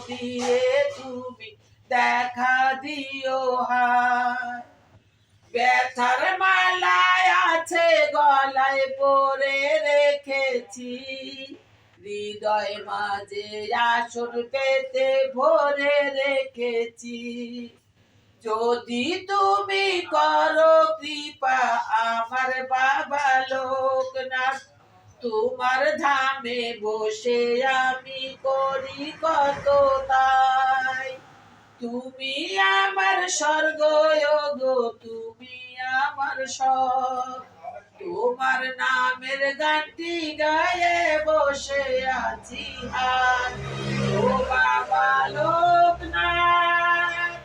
দিয়ে তুমি দেখা দিও হায়। ব্যথার মালায় আছে গলায় পরে রেখেছি, হৃদয় মাঝে আসর পেতে ভরে রেখেছি। যদি তুমি করো কৃপা আমার বাবা লোকনাথ, তোমার ধামে বসে আমি করি কত তাই। তুমি আমার স্বর্গ গো, তুমি আমার সব, তোমার নামের গানটি গায়ে বসে আছি আর। ও বাবা লোকনাথ,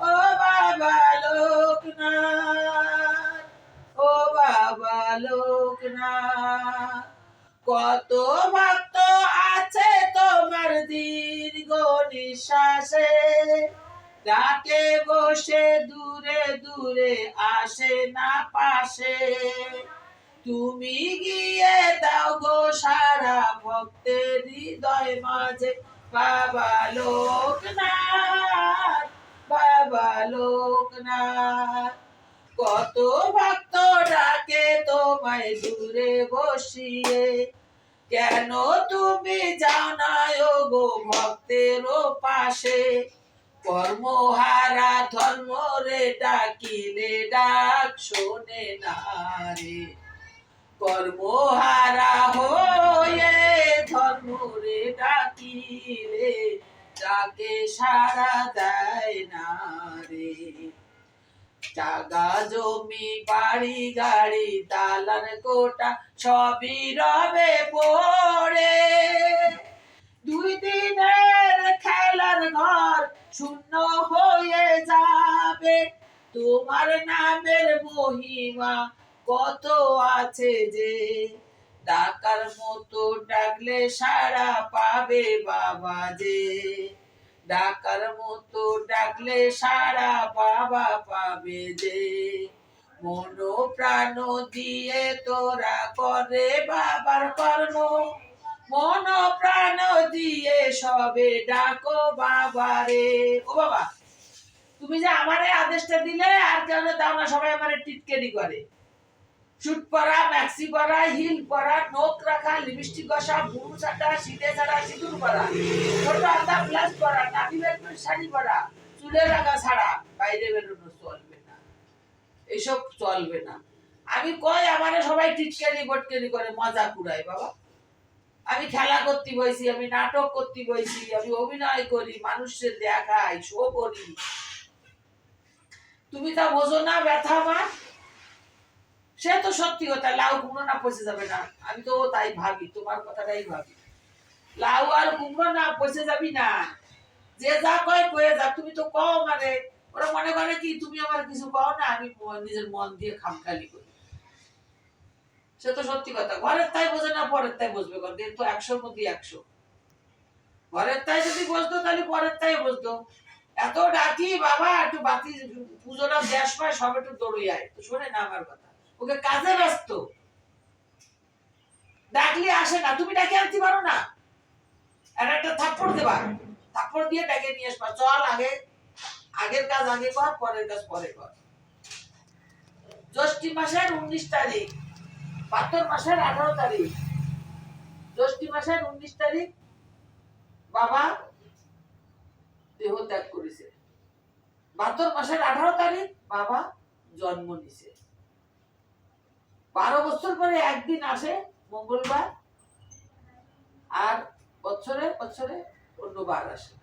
ও বাবা লোকনাথ, ও বাবা লোকনাথ। কত ভক্ত আছে তোমার দীর্ঘ নিঃশ্বাসে, ডাকে বসে দূরে দূরে আসে না পাশে। তুমি গিয়ে দাও গো সারা ভক্তের হৃদয় মাঝে, বাবা লোকনাথ, বাবা লোকনাথ। কত ভক্ত ডাকে তোমায় দূরে বসিয়ে, কেন তুমি যাও না গো ভক্তের পাশে। কর্মহারা ধর্ম রে ডাকিলে ডাক শোনে না রে, কর্মহারা হয়ে ধর্ম রে ডাকিলে ডাকে সাড়া দেয় না রে। জাগা জমি বাড়ি গাড়ি দালান কোটা সবই রবে পড়ে, দুই দিনের খেলার ঘর শূন্য হয়ে যাবে। তোমার নামের মহিমা কত আছে যে, ডাকার মতো ডাকলে সাড়া পাবে বাবা যে, ডাকার মতো ডাকলে সাড়া বাবা পাবে যে। মন প্রাণ দিয়ে তোরা করে বাবার কর্ম, মন প্রাণ দিয়ে সবে ডাকো বাবারে। ও বাবা, তুমি যে আমারে আদেশটা দিলে আর কেন দাও না, সবাই আমারে টিটকেরি করে। শুট পরা, ম্যাক্সি পরা, হিল পরা, নোক রাখা, লিপস্টিক ঘষা, বুড়ু ছাটা, শীতে ছাড়া, সিঁদুর পরা, ছোট আন্দা প্লাস পরা, নাবি বেরোনোর শাড়ি পরা, চুলে রাখা ছাড়া বাইরে বেরোনো চলবে না, এইসব চলবে না। আমি কই আমারে সবাই টিটকেরি বটকেরি করে মজা কুড়ায় বাবা। আমি খেলা করতে বইছি, আমি নাটক করতে বইছি, আমি অভিনয় করি, মানুষের দেখাই, শো করি। তুমি তা বোঝো না ব্যথা আমার? সে তো সত্যি কথা, লাউ কুমড়ো না পচে যাবে না, আমি তো তাই ভাবি, তোমার কথাটাই ভাবি। লাউ আর কুমড়ো না পচে যাবি না, যে যা কয় কয়ে যা। তুমি তো কও মানে ওরা মনে করে কি তুমি আমার কিছু কও না, আমি নিজের মন দিয়ে খামখালি করি। সে তো সত্যি কথা। ঘরের তাই বোঝে না, পরের তাই বুঝবে। দেন তো 100-র মধ্যে 100। ঘরের তাই যদি বুঝতো তাহলে পরের তাই বুঝতো। এত ডাকি বাবা একটু বাতি পুজোটা দেশ পায় সব একটু দৌড়ে আয়, তো শোনে না আমার কথা, ওকে কাজে ব্যস্ত। ডাকলে আসে না, তুমি ডাকে আনতে পারো না, আর একটা থাপ্পড় দেবা, থাপ্পড় দিয়ে ডাকে নিয়ে আসবা। চল আগে, আগের কাজ আগে কর, পরের কাজ পরে কর। জ্যৈষ্ঠ মাসের 19 তারিখ, ভাদ্র মাসের 18 তারিখ, জ্যৈষ্ঠ মাসের 19 তারিখ বাবা দেহ ত্যাগ করেছে। ভাদ্র মাসের 18 তারিখ বাবা জন্ম নিছে। 12 বছর পরে একদিন আসে মঙ্গলবার, আর বছরে বছরে অন্য বার আসে।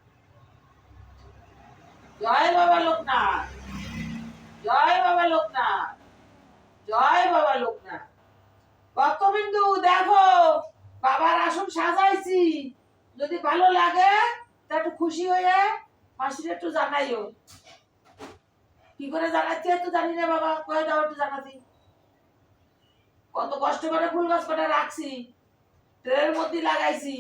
জয় বাবা লোকনাথ, জয় বাবা লোকনাথ, জয় বাবা লোকনাথ। ভক্তবিন্দু দেখো বাবার আসন সাজাইছি, যদি ভালো লাগে তা একটু খুশি হয়ে মাসির একটু জানাইও। কি করে জানাচ্ছি তো জানি না বাবা, কয়ে দাও একটু জানাতি। কত কষ্ট করে ফুল গাছ কটা রাখছি, ট্রেনের মধ্যে লাগাইছি,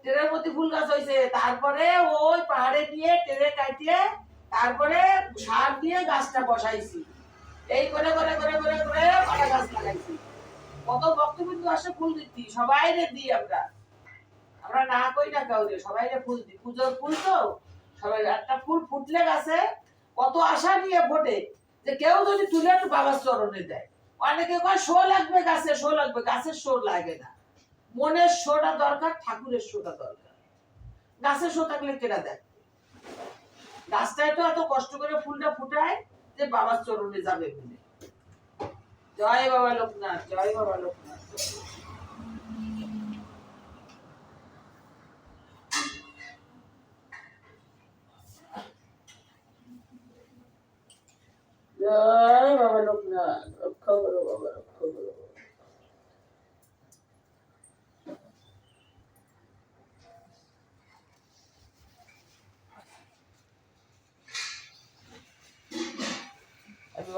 ট্রেনের মধ্যে ফুল গাছ হয়েছে। তারপরে ওই পাহাড়ে গিয়ে ট্রেনে কাটিয়ে তারপরে সার দিয়ে গাছটা বসাইছি। এই করে করে করে করে করে কটা গাছ লাগাইছি। কত ভক্তবিন্দু আসে ফুল দিচ্ছি, সবাই দিই আমরা। আমরা না কই না কাউরে, সবাই ফুল দিই, পুজোর ফুল তো সবাই। একটা ফুল ফুটলে গাছে কত আশা নিয়ে ফোটে, যে কেউ যদি তুলে একটু বাবার চরণে দেয়। অনেকে কয় শো লাগবে গাছে, শো লাগবে, গাছের শো লাগে না। মনের শোটা দরকার, ঠাকুরের শোটা দরকার। গাছের শো থাকলে কেনা দেয়, গাছটায় তো এত কষ্ট করে ফুলটা ফুটায় যে বাবার চরণে যাবে বলে। জয় বাবা লোকনাথ, জয় বাবা লোকনাথ। জয় বাবা লোকনাথ, রক্ষা করো বাবা, রক্ষা করো।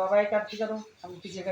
বাবা এক কাটছি করো, আমি পিছিয়ে